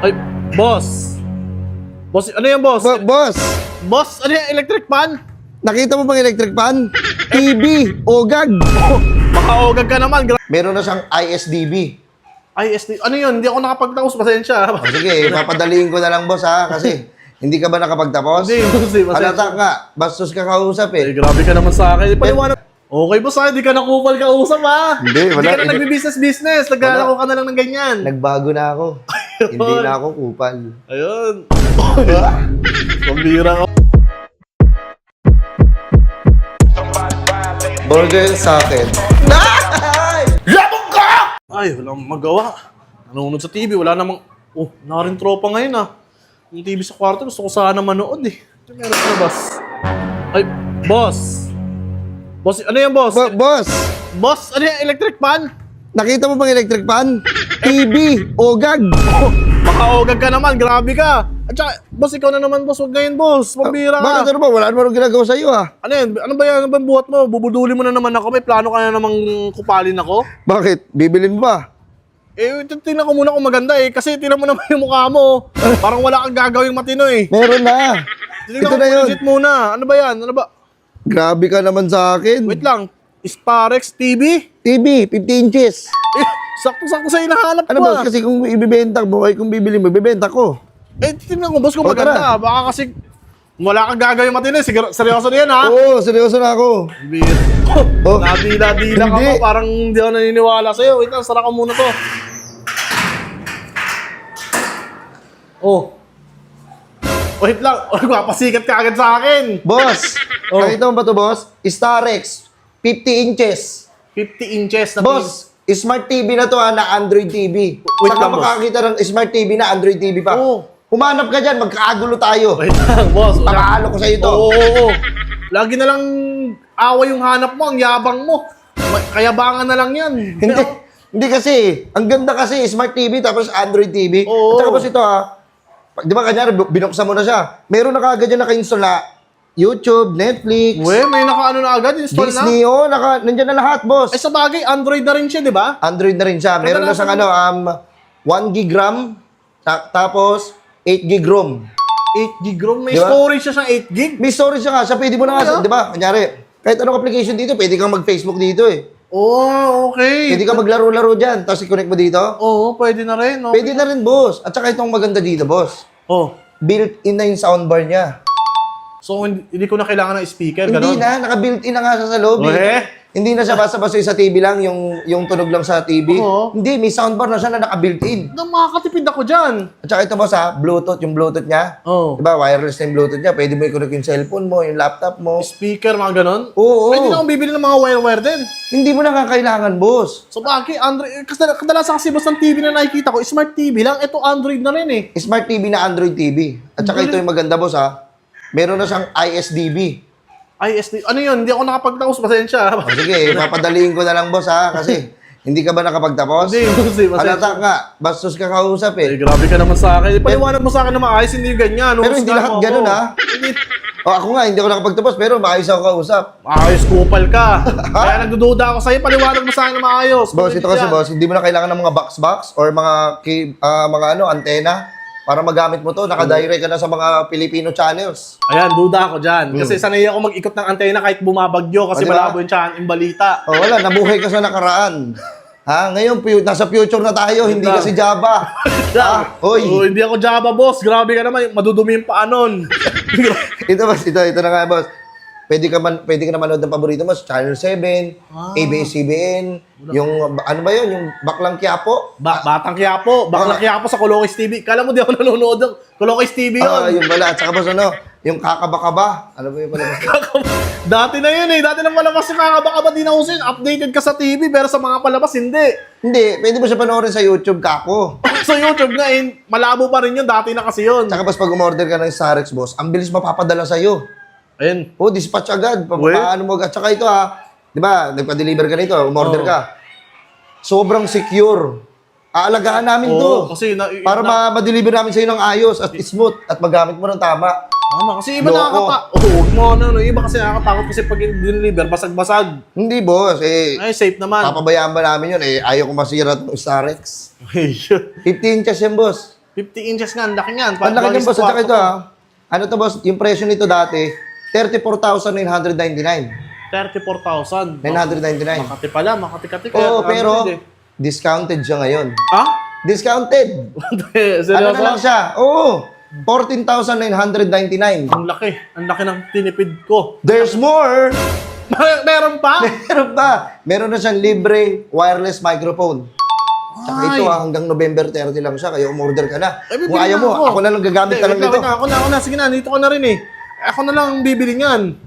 Ay, boss. Boss, ano yan, boss? Boss, Boss, ano yan, electric pan? nakita mo bang electric fan? TV, ogag. Baka ogag ka naman. Meron na siyang ISDB. ISD, ano yun? Hindi ako nakapagtapos, pasensya. O sige, papadaliin ko na lang boss ha, kasi hindi ka ba nakapagtapos? Hindi, boss, pasensya. Halata nga, bastos ka kausap Ay, eh. grabe ka naman sa akin. Paliwanag. Okay, boss, ha? Hindi ka nakupal ka usap, ha? Hindi, wala. Hindi ka na nagbi-business. Naglalako ka na lang ng ganyan. Nagbago na ako. Hindi na ako kupal. Ayun. Pambira ka. Burger sa akin. Labog ka! Ay, walang magawa. Nanonood sa TV, wala namang... Oh, nakarin tropa ngayon, ah. Yung TV sa kwarto, gusto ko sana manood, eh. Meron ka na, boss. Ay, boss. Boss, ano yan, boss? Boss, Boss, ano yan, electric pan? nakita mo bang electric fan? TV, ogag. Baka ogag ka naman, grabe ka. At saka, boss, ikaw na naman, boss. Huwag ngayon, boss. Pambira ka. Bakit ano ba? Wala naman akong ginagawa sa'yo ha. Ano yan? Ano ba yan? Ano ba yung buhat mo? Bubuduli mo na naman ako. May plano ka na namang kupalin ako? Bakit? Bibilin mo ba? Eh, tingnan ko muna kung maganda eh. Kasi tingnan mo naman yung mukha mo. Parang wala kang gagawing matino eh. Meron na. Tingnan Ito ko na yun. legit muna. Ano ba yan? Ano ba? Grabe ka naman sa akin. Wait lang. Sparex TV? TV, 50 inches. Eh, sakto-sakto sa hinahanap Ano ko boss? ah. Kasi kung ibibenta mo, ay kung bibili mo, ibibenta ko. Eh, tingnan ko boss kung O, maganda. Baka kasi wala kang gagawing matino eh. Seryoso na yan ha? Oo, seryoso na ako. Oh. Nadila-dila ka Hindi. mo. Parang hindi ako naniniwala sa'yo. Wait lang, sara ka muna to. Oh. Wait lang. Oh, papasikat ka agad sa akin. Boss, Oh. nakita mo ba to boss? Starex, 50 inches. 50 inches na Boss, smart TV na to ha, na Android TV. Wait Saan ka lang, boss. makakita ng smart TV na Android TV pa? Oo. Humanap ka dyan, magkakagulo tayo. Wait lang, boss. Pakahalo ko sa'yo to. Oo. Lagi na lang away yung hanap mo, ang yabang mo. Kayabangan na lang yan. Hindi, hindi kasi. Ang ganda kasi, smart TV tapos Android TV. Oo. At saka boss ito ha, di ba kanyari, binuksan mo na siya. Meron na kaagad dyan naka-install na YouTube, Netflix, We, may nakaano na agad, install Disney, na. nandyan na lahat, boss. Eh sa bagay, Android na rin siya, di ba? Android na rin siya. Meron na siyang 1 gig RAM, tapos 8 gig ROM. 8 gig ROM, may Di ba? storage siya sa 8 gig. May storage siya nga, siya pwede mo na nga, Ano? di ba? Kanyari, kahit anong application dito, pwede kang mag-Facebook dito eh. Oh, okay. Pwede kang maglaro-laro dyan, tapos i-connect mo dito. Oo, pwede na rin. Okay. Pwede na rin, boss. At saka itong maganda dito, boss. Oh. Built-in na yung soundbar niya. So, hindi ko na kailangan ng speaker, Hindi gano'n? na, naka-built-in na nga siya sa loob. Eh? Hindi na siya basta-basta sa TV lang, yung tunog lang sa TV. Oo. Hindi, may soundbar na siya na naka-built-in. Makakatipid ako dyan. At saka ito boss ha, Bluetooth, yung Bluetooth niya. Oh. Diba, wireless na yung Bluetooth niya. Pwede mo i-connect yung cellphone mo, yung laptop mo. Speaker, mga gano'n? Oo. Pwede na akong bibili ng mga wire-wire din. Hindi mo na kakailangan, boss. So, bakit? Android, kadalasan kasi boss ng TV na nakikita ko, smart TV lang. Ito, Android na rin eh. Smart TV na Android TV. At saka ito yung maganda, boss ha. Meron na siyang ISDB. ISD. Ano yun? Hindi ako nakapagtapos. Pasensya. O sige, papadaliin ko na lang, boss ha. Kasi hindi ka ba nakapagtapos? Hindi, boss. Halata nga, bastos ka kausap Eh, eh. grabe ka naman sa akin. Paliwanag mo sa akin na maayos, hindi yung ganyan. Pero hindi lahat ganun, ha? Hindi. O ako nga, hindi ako nakapagtapos, pero maayos ako kausap. Maayos, kupal ka. Kaya nagdududa ako sa'yo. Paliwanag mo sa akin na maayos. Boss, Kung ito hindi kasi yan. boss, hindi mo na kailangan ng mga box-box or mga antena para magamit mo to. Nakadirect ka na sa mga Filipino channels. Ayan, duda ako dyan. Kasi sanay ako mag-ikot ng antena kahit bumabagyo kasi O, diba? malabo yung balita. O wala, nabuhay ka sa nakaraan. Ha? Ngayon, nasa future na tayo, hindi ka si Java. Ha? Oh, Hoy, hindi ako Java, boss. Grabe ka naman. Madudumi yung paanon. ito boss, ito na nga boss. Pwede ka na manood ng paborito mo sa Channel 7, ABS-CBN, yung, ano ba yun, yung Baklang Quiapo. Batang Quiapo. Baklang Quiapo sa Colokis TV. Kala mo di ako nanonood ng Colokis TV yun. Yung bala, at saka boss, yung Kakabakaba. Ano ba yung palabas? Dati na yun eh. Dati nang palabas yung kakabaka di na usin. Updated ka sa TV pero sa mga palabas hindi. Hindi, pwede mo siya panoorin sa YouTube, kako. Sa YouTube nga eh, malabo pa rin yun. Dati na kasi yun. Tsaka boss, pag umorder ka ng Starex, boss, ang bilis mapapadala sa'yo. Ayun. Oh, dispatch agad. Well? Paano mo agad. Tsaka ito ha, di ba, nagpa-deliver ka nito, umorder ka. Sobrang secure. Aalagaan namin to. Kasi Para ma-deliver namin sa'yo ng ayos at smooth at magamit mo ng tama. Tama, kasi iba Loko. nakakatakot. Iba kasi nakakatakot kasi pag deliver, basag-basag. Hindi, boss. Ay, safe naman. Papabayaan ba namin yun? Ayaw ko masira itong Starex. 50 inches yan, boss. 50 inches nga, ang laki nga. Ang laki niyan, boss. At saka ito, ano to, boss? Yung presyo nito dati, 34,999. 34,000. 999. Makati pala, Makati-kati. Oo, pero discounted siya ngayon. Ah? Discounted! Ano na lang siya? Oo, 14,999. Ang laki. Ang laki ng tinipid ko. There's more! Meron pa? Meron pa. Meron na siyang libre wireless microphone. Tsaka Ay. ito hanggang November 30 lang siya, kaya umorder ka na. Ay, Kung ayaw mo, ako na lang gagamit ka lang nito. Ako na. Sige na, dito ko na rin eh. Ako na lang ang bibili niyan.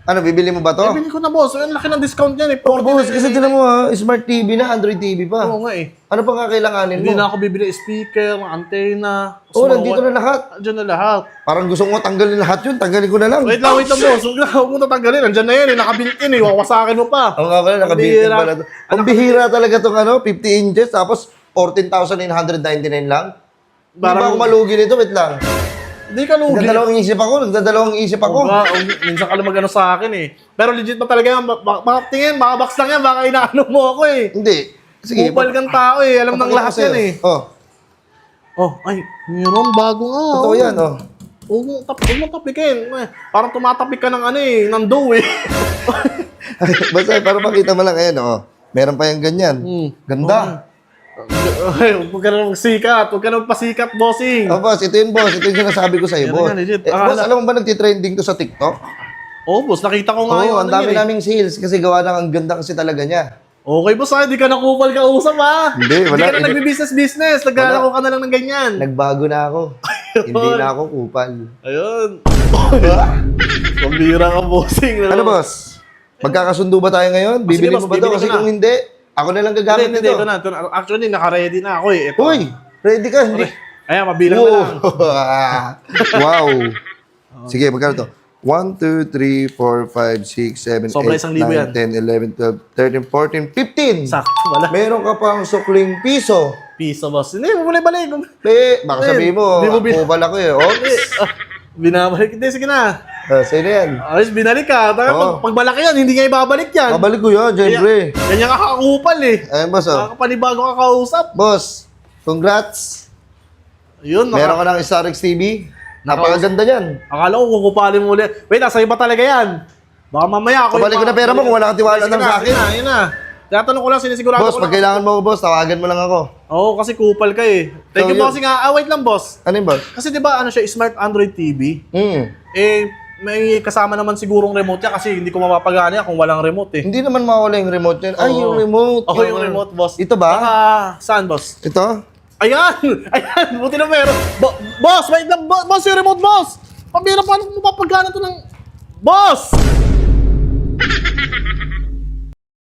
Ano, bibili mo ba to? Bibili ko na, boss. Ang laki ng discount niyan eh. Oh, boss, kasi tinan mo Smart TV na, Android TV pa. Oo nga eh. Ano pa kakailanganin mo? Hindi na ako bibili speaker, antenna. Oo, nandito na lahat. Andiyan na lahat. Parang gusto mo tanggalin lahat yun, tanggalin ko na lang. Wait lang, boss. Huwag mo tatanggalin. Andiyan na yan eh. Nakabuilt-in eh. Wawasakin mo pa. Oo nga pala, nakabitin Pambihira. pala to. Pambihira talaga tong 50 inches, tapos 14,999 lang. Hindi ba ako malugi nito? Wait lang. Hindi ka lugi. Nagdadalawang isip ako. Minsan ka lang mag-ano sa akin eh. Pero legit pa talaga yan. Baka tingin, baka box lang yan. Baka inaano mo ako eh. Hindi. Sige. Kupal kang tao eh. Alam ng papakita lahat ko sa'yo. yan eh. Oh, Oh, ay, meron bago nga. totoo yan, oh. Huwag mo tapikin. Parang tumatapik ka ng ano eh, ng dough eh. Basta para makita mo lang, ayan, oh. Meron pa yung ganyan. Ganda. Ay, huwag ka na magsikat. Huwag ka na magpasikat, bossing. Oh, boss, ito yun, boss. Ito yung sinasabi ko sa'yo, Yan boss. nga, legit. Boss, alam mo ba nagtitrending to sa TikTok? Oh, boss, nakita ko nga yung Oo, ang ano dami yun eh. naming sales kasi gawa ng ang ganda kasi talaga niya. Okay, boss, hindi ka nakupal ka usap ha. Hindi, wala. Hindi ka na nagbi-business. Naglalako ka na lang ng ganyan. Nagbago na ako. Hindi na ako kupal. Ayun. Pambira ka, bossing. Ano, boss? Magkakasundo ba tayo ngayon? Bibili boss, mo ba ito? bibili ko Kasi na. kung hindi, ako na lang gagamit Hindi, nito. ito na. Actually, naka-ready na ako eh. Ito. Uy, ready ka? Hindi. Ayan, mabilang na lang. Wow. Sige, magkano to? 1, 2, 3, 4, 5, 6, 7, Sobra 8, 1,000 yan. 9, 10, 11, 12, 13, 14. Sakto, wala. Meron ka pang sukling piso. Piso, boss. Hindi, bumalik-balik. Baka sabihin mo, Di mo kupal ako eh. Oops. Binabalik. Hindi, sige na. Sa'yo na yan. Ayos, binalik ka. Oo. Pag malaki yan, hindi nga ibabalik yan. Kabalik ko yun, syempre. Ganyan ka kakupal eh. Ayun, boss, oh. Nakakapanibago ka kausap. Boss, congrats. Yun, Meron ka ng Starix TV. Napakaganda niyan. Akala ko kukupalin mo ulit. Wait, nasa iba talaga yan. Baka mamaya ako Kabalik ko na pera mo kung wala kang tiwala lang sa akin. Ayun na. Tinatanong ko lang, sinisigurado Boss, ko pag lang. kailangan mo ako, boss, tawagan mo lang ako. Oo, kasi kupal ka eh. Thank So, you, yun. bossing nga. Wait lang, boss. Ano yun, boss? Kasi di ba ano siya, smart Android TV? Eh, may kasama naman sigurong remote niya kasi hindi ko mapapagana kung walang remote eh. Hindi naman mawala yung remote yan. Ay, Oo. yung remote. Oo, yung remote, boss. Ito ba? Saan, boss? Ito? Ayan! Ayan! Buti na meron. Boss, wait lang. Boss, yung remote, boss! Pambira, paano kung mapapagana to ng... Boss!